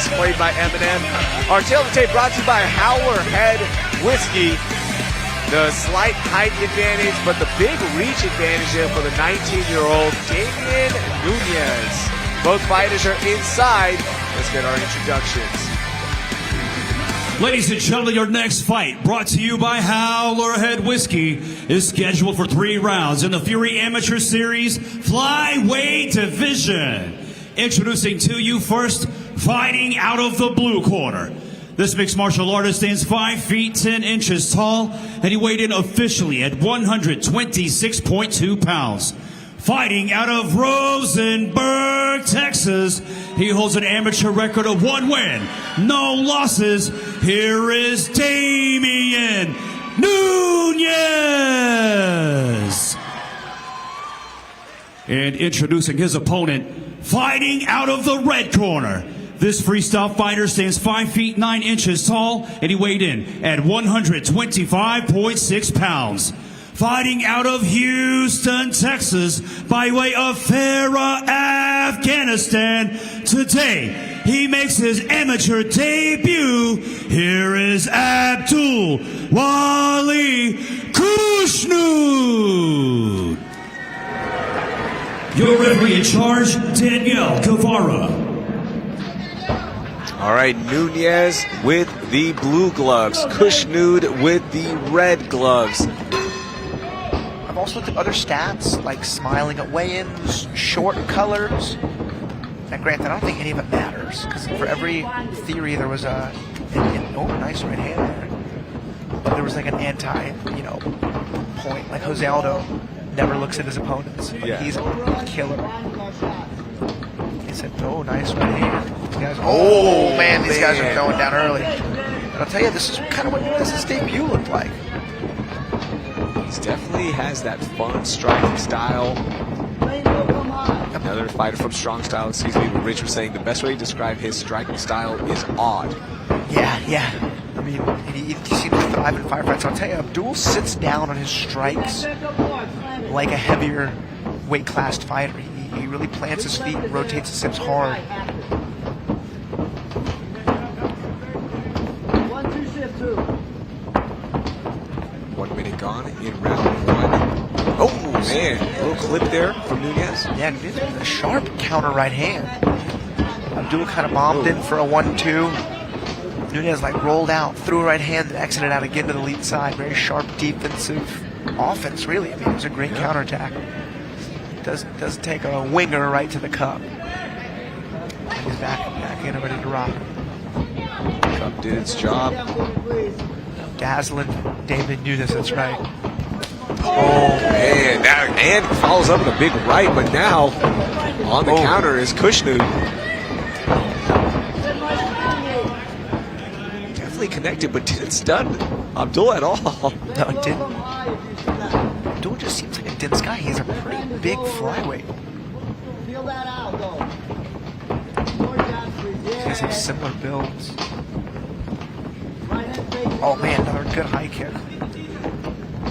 voice played by Eminem. Our tail of the tape brought to you by Howler Head Whiskey. The slight height advantage, but the big reach advantage there for the 19-year-old Damien Nunez. Both fighters are inside. Let's get our introductions. Ladies and gentlemen, your next fight, brought to you by Howler Head Whiskey, is scheduled for 3 rounds in the Fury Amateur Series Flyweight Division. Introducing to you first, fighting out of the blue corner. This mixed martial artist stands 5 feet 10 inches tall, and he weighed in officially at 126.2 pounds. Fighting out of Rosenberg, Texas, he holds an amateur record of 1 win, no losses. Here is Damien Nunez. And introducing his opponent, fighting out of the red corner. This freestyle fighter stands 5 feet 9 inches tall, and he weighed in at 125.6 pounds. Fighting out of Houston, Texas, by way of Farah, Afghanistan. Today, he makes his amateur debut. Here is Abdul Wali Khusnood. Your referee in charge, Danielle Guevara. All right, Nunez with the blue gloves, Khusnood with the red gloves. I've also looked at other stats, like smiling at weigh-ins, short colors. Now, granted, I don't think any of it matters, because for every theory there was a, oh, nice right hand there. But there was like an point, like Jose Aldo never looks at his opponents, but he's a killer. He said, oh, nice right hand. These guys, oh man, these guys are going down early. And I'll tell you, this is kind of what Nunez's debut looked like. He definitely has that fun striking style. Another fighter from Strong Style, excuse me, but Rich was saying the best way to describe his striking style is odd. Yeah. I mean, he seems to thrive in firefights. I'll tell you, Abdul sits down on his strikes like a heavier weight classed fighter. He really plants his feet and rotates his hips hard. 1 minute gone in round 1. Oh man, a little clip there from Nunez. Yeah, Nunez with a sharp counter right hand. Abdul kind of bombed in for a 1-2. Nunez like rolled out, threw a right hand, and exited out again to the lead side. Very sharp defensive offense, really. I mean, it was a great counterattack. Does take a winger right to the cup. And he's back in and ready to rock. Cup did its job. Dazzling Damien Nunez, that's right. Oh man, and follows up with a big right, but now on the counter is Khusnood. Definitely connected, but didn't stun Abdul at all. No, it didn't. Abdul just seems like a dense guy. He's a pretty big flyweight. Feel that out, though. These guys have similar builds. Oh man, another good high kick.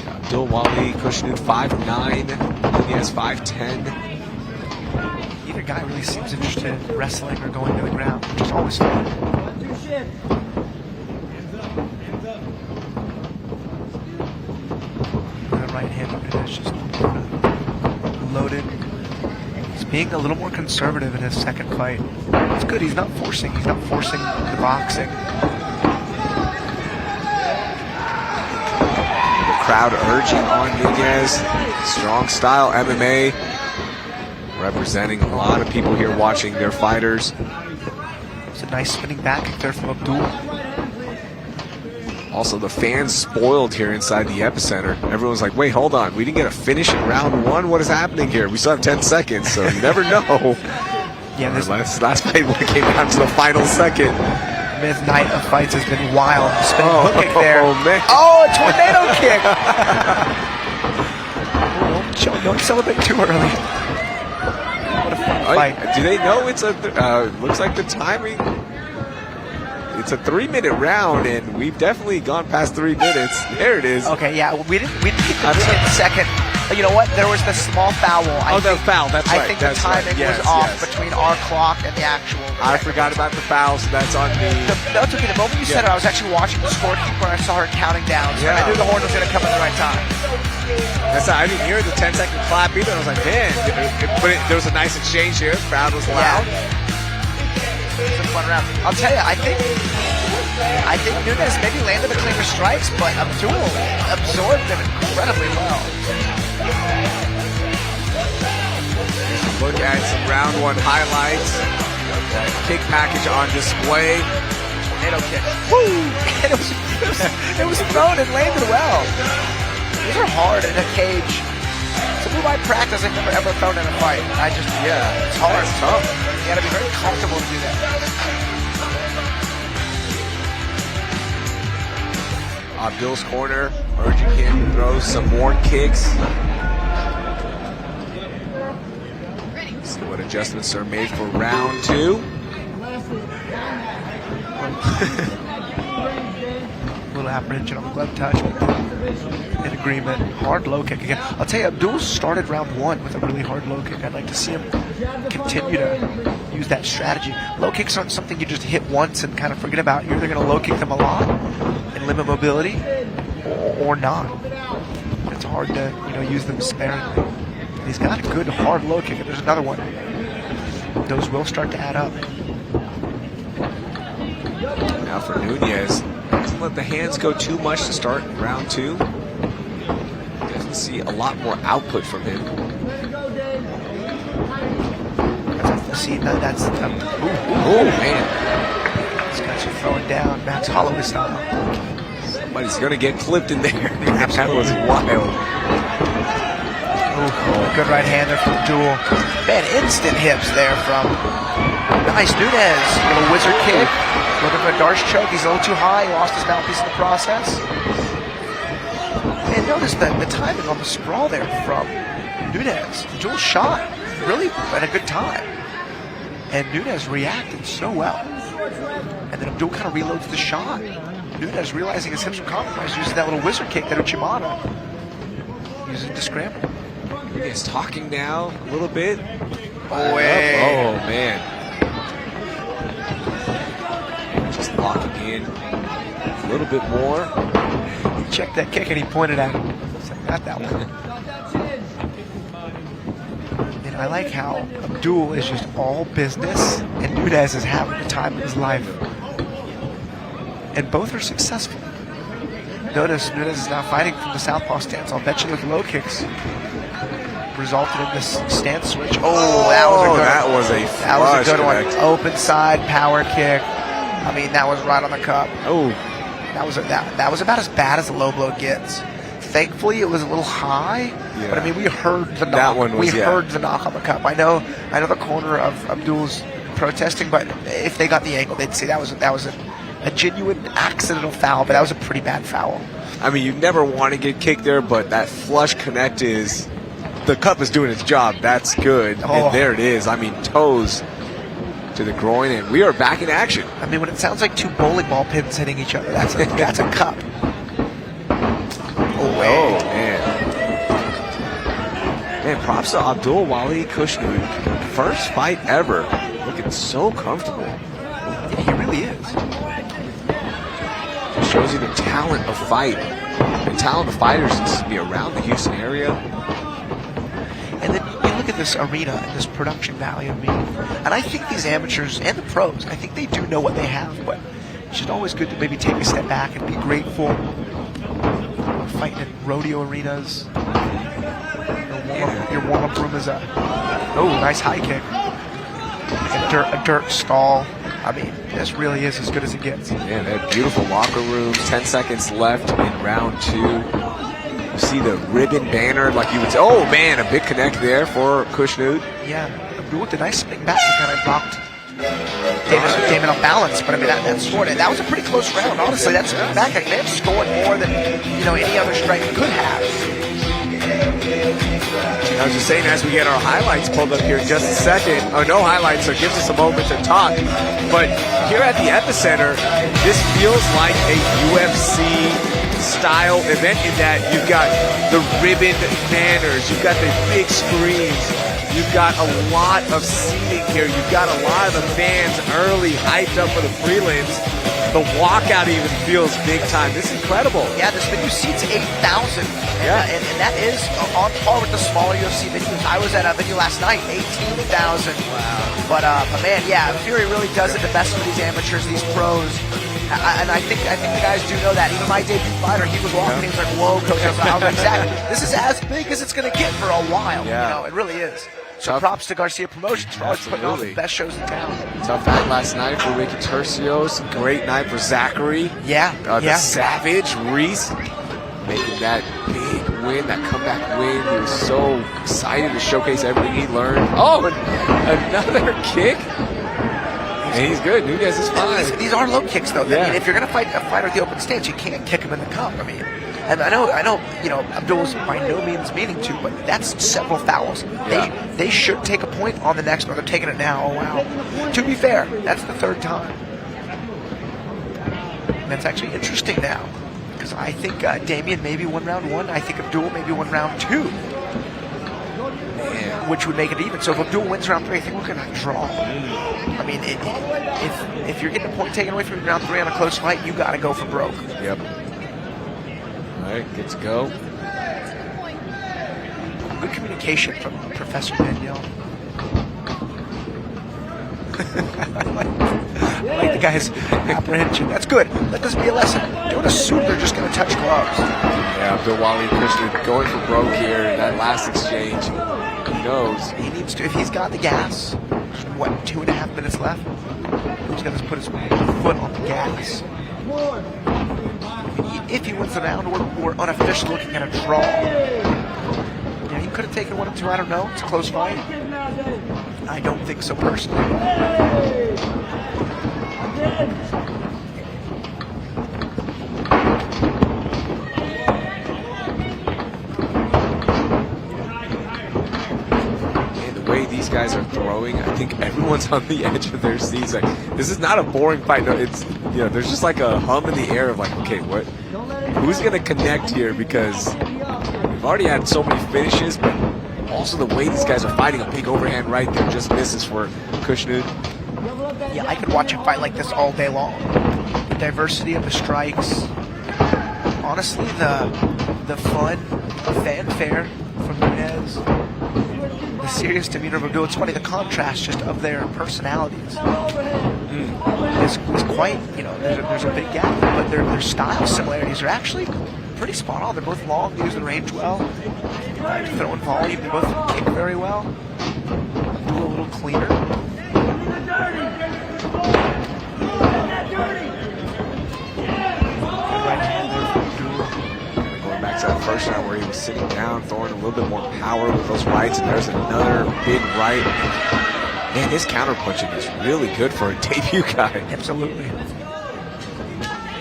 Abdul Wali, Khusnood 5'9", Nunez 5'10". Either guy really seems interested in wrestling or going to the ground, which is always fun. The right hand is just loaded. He's being a little more conservative in his second fight. It's good. He's not forcing the boxing. Crowd urging on Nunez. Strong Style MMA representing a lot of people here watching their fighters. It's a nice spinning back kick there from Abdul. Also, the fans spoiled here inside the epicenter. Everyone's like, wait, hold on. We didn't get a finish in round 1? What is happening here? We still have 10 seconds, so you never know. Yeah, this last fight came down to the final second. Midnight of fights has been wild. Spinning hook kick there. Oh, man. Oh, a tornado kick. Don't celebrate too early. What a fun fight. Do they know it's a, looks like the timing, it's a 3-minute round, and we've definitely gone past 3 minutes. There it is. Okay, yeah, we didn't get the 10-second. You know what? There was the small foul. The foul, that's right. I think the timing was off between between our clock and the actual. I forgot about the foul, so that's on me. That's okay. The moment you said it, I was actually watching the scorekeeper and I saw her counting down. So I knew the horn was going to come at the right time. I didn't hear the 10-second clap either. I was like, man. There was a nice exchange here. Crowd was loud. It was a fun round. I'll tell you, I think Nunez maybe landed the cleaner strikes, but Abdul absorbed them incredibly well. Look at some round one highlights. Kick package on display. Tornado kick. Woo! And it was thrown and landed well. These are hard in a cage. It's a move I practice. I've never ever thrown in a fight. It's hard. It's tough. You gotta be very comfortable to do that. Abdul's corner, urging him to throw some more kicks. See what adjustments are made for round two. Little apprehension on the glove touch. In agreement. Hard low kick again. I'll tell you, Abdul started round one with a really hard low kick. I'd like to see him continue to use that strategy. Low kicks aren't something you just hit once and kind of forget about. You're either going to low kick them a lot and limit mobility or not. It's hard to use them sparingly. He's got a good hard low kick. There's another one. Those will start to add up. Now for Nunez, doesn't let the hands go too much to start round two. Doesn't see a lot more output from him. See, that's oh man. These guys are throwing down Max Holloway style. Somebody's gonna get clipped in there. That was wild. Good right hander from Abdul. Man, instant hips there from nice Nunez. Little wizard kick. Looking for a Darce choke. He's a little too high. He lost his mouthpiece in the process. And notice the timing on the sprawl there from Nunez. Abdul shot really at a good time. And Nunez reacted so well. And then Abdul kind of reloads the shot. Nunez, realizing his hips were compromised, uses that little wizard kick that Uchimata uses to scramble. Nunez talking now a little bit. Oh, man. Just locking in a little bit more. He checked that kick and he pointed at him. He's like, not that one. And I like how Abdul is just all business and Nunez is having the time of his life. And both are successful. Notice Nunez is now fighting from the southpaw stance. I'll bet you with low kicks resulted in this stance switch. Oh, that was a good one. Open side power kick. I mean, that was right on the cup. Oh, that was about as bad as a low blow gets. Thankfully, it was a little high, but I mean, we heard the knock. Heard the knock on the cup. I know the corner of Abdul's protesting, but if they got the angle, they'd see that was a genuine accidental foul, but that was a pretty bad foul. I mean, you never want to get kicked there, but that flush connect is, the cup is doing its job. That's good. And there it is. I mean, toes to the groin, and we are back in action. I mean, when it sounds like two bowling ball pins hitting each other, that's a cup. Oh, man. Man, props to Abdul Wali Khusnood. First fight ever. Looking so comfortable. Yeah, he really is. Just shows you the talent of fight. The talent of fighters seems to be around the Houston area. And then you look at this arena and this production value of being. And I think these amateurs and the pros, I think they do know what they have, but it's just always good to maybe take a step back and be grateful. Fighting in rodeo arenas. Your warm-up room is nice high kick. A dirt stall. I mean, this really is as good as it gets. Yeah, they have beautiful locker rooms. 10 seconds left in round two. You see the ribbon banner, like you would say. Oh man, a big connect there for Khusnood. Yeah, Abdul with a nice spin back and kind of knocked Damien off balance, but I mean that scored it. That was a pretty close round. Honestly, that spin back kick may have scored more than any other strike could have. I was just saying, as we get our highlights pulled up here in just a second. Oh, no highlights, so it gives us a moment to talk. But here at the Epicenter, this feels like a UFC style event in that you've got the ribbon banners, you've got the big screens, you've got a lot of seating here, you've got a lot of the fans early hyped up for the prelims. The walkout even feels big time. This is incredible. Yeah, this venue seats 8,000. Yeah. And that is on par with the smaller UFC venues. I was at a venue last night, 18,000. Wow. But man, yeah, Fury really does it the best for these amateurs, these pros. And I think the guys do know that. Even my debut fighter, he was walking, he was like, whoa, coach. I was like, exactly. This is as big as it's going to get for a while. Yeah. You know, it really is. So props to Garcia Promotions for always putting on the best shows in town. Tough night last night for Ricky Tercios. Great night for Zachary. Yeah. The Savage, Reese, making that big win, that comeback win. He was so excited to showcase everything he learned. Oh, and another kick. And he's good. Nunez is fine. These are low kicks, though. Yeah. I mean, if you're going to fight a fighter at the open stance, you can't kick him in the cup. I mean, and I know, you know, Abdul's by no means meaning to, but that's several fouls. Yeah. They should take a point on the next one. They're taking it now. Oh, wow. To be fair, that's the third time. And that's actually interesting now, because I think Damien maybe won round 1. I think Abdul maybe won round 2. Man, which would make it even. So if Abdul wins round 3, I think we're going to draw. I mean, if you're getting a point taken away from round 3 on a close fight, you got to go for broke. Yep. All right, good to go. Good communication from Professor Danielle. I like the guy's apprehension. That's good. Let this be a lesson. Don't assume they're just going to touch gloves. Yeah, Abdul Wali Khusnood going for broke here in that last exchange. Who knows? He needs to, if he's got the gas, what, 2.5 minutes left? He's going to put his foot on the gas. If he wins the round, we're unofficially looking at a draw. Yeah, he could have taken 1 or 2. I don't know. It's a close fight. I don't think so personally. These guys are throwing. I think everyone's on the edge of their seats. Like, this is not a boring fight. No, it's, you know, there's just like a hum in the air of like, okay, who's gonna connect here? Because we've already had so many finishes, but also the way these guys are fighting, a big overhand right there just misses for Khusnood. Yeah, I could watch a fight like this all day long. The diversity of the strikes. Honestly, the fun, the fanfare from Nunez. The serious demeanor of Abdul. It's funny, the contrast just of their personalities is quite, you know, there's a big gap, but their style similarities are actually pretty spot on. They're both long, they use the range well, throw in volume, they both kick very well. Abdul a little cleaner. Right hand there from Abdul. Going back to that first round where he was sitting down, throwing a little bit more power with those rights, and there's another big right. Man, his counterpunching is really good for a debut guy. Absolutely.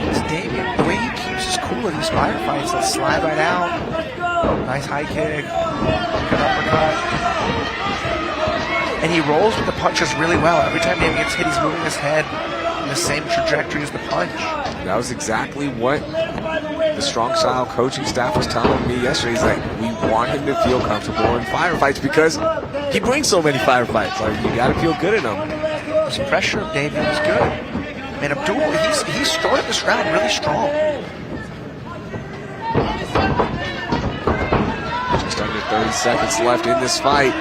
It's Damien, the way he keeps his cool in these firefights, that slide right out, nice high kick, good uppercut. And he rolls with the punches really well. Every time Damien gets hit, he's moving his head in the same trajectory as the punch. That was exactly what the strong style coaching staff was telling me yesterday. He's like, we want him to feel comfortable in firefights because he brings so many firefights. Like, you got to feel good in them. The pressure of Damien is good. And Abdul, he started this round really strong. Just under 30 seconds left in this fight.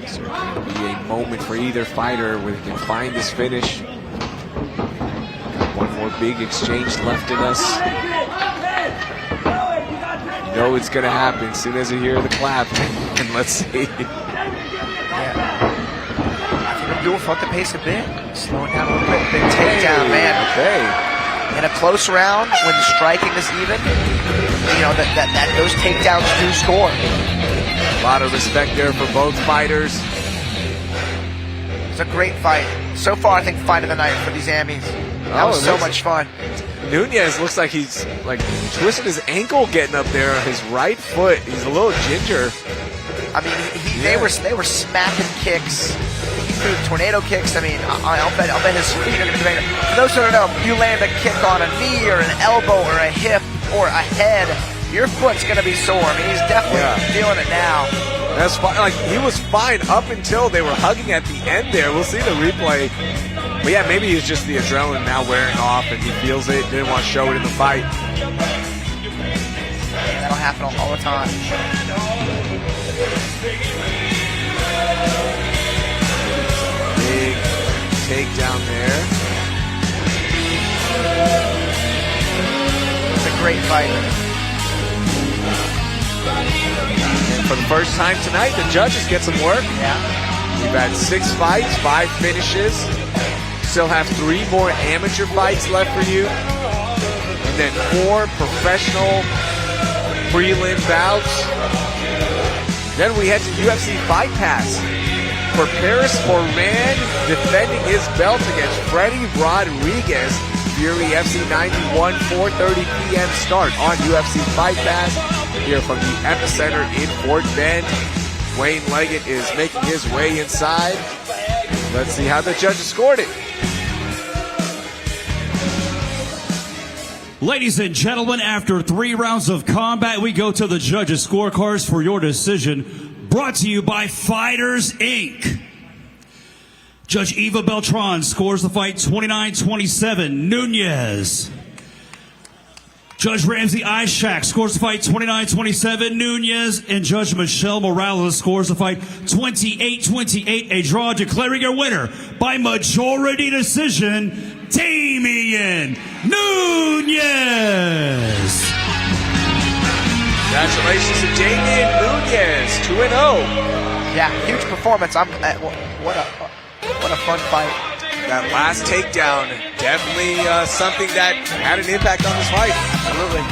So it can be a moment for either fighter where they can find this finish. Got one more big exchange left in us. You know it's going to happen as soon as you hear the clap. And let's see. Abdul fought the pace a bit, slowing down a little bit. Big takedown, man. Okay. In a close round, when the striking is even, you know, those takedowns do score. A lot of respect there for both fighters. It's a great fight. So far, I think fight of the night for these Amis. That was so much fun. Nunez looks like he's like twisting his ankle getting up there on his right foot. He's a little ginger. I mean, they were smacking kicks. through tornado kicks. I mean, I'll bet his feet are going to be bigger. For those who don't know, if you land a kick on a knee or an elbow or a hip or a head, your foot's going to be sore. I mean, he's definitely feeling it now. That's fine. Like, he was fine up until they were hugging at the end there. We'll see the replay. But yeah, maybe it's just the adrenaline now wearing off and he feels it, didn't want to show it in the fight. That'll happen all the time. Big takedown there. It's a great fight. And for the first time tonight, the judges get some work. Yeah. We've had 6 fights, 5 finishes. Still have 3 more amateur fights left for you. And then 4 professional prelim bouts. Then we head to UFC Fight Pass for Paris Moran defending his belt against Freddie Rodriguez. Fury FC 91, 4:30 p.m. start on UFC Fight Pass here from the Epicenter in Fort Bend. Wayne Leggett is making his way inside. Let's see how the judges scored it. Ladies and gentlemen, after 3 rounds of combat, we go to the judges' scorecards for your decision. Brought to you by Fighters, Inc. Judge Eva Beltran scores the fight 29-27, Nunez. Judge Ramsey Ishak scores the fight 29-27, Nunez. And Judge Michelle Morales scores the fight 28-28, a draw, declaring your winner by majority decision, Damien Nunez. Congratulations to Damien Nunez, 2-0. Yeah, huge performance. What a fun fight. That last takedown, definitely something that had an impact on this fight. Absolutely.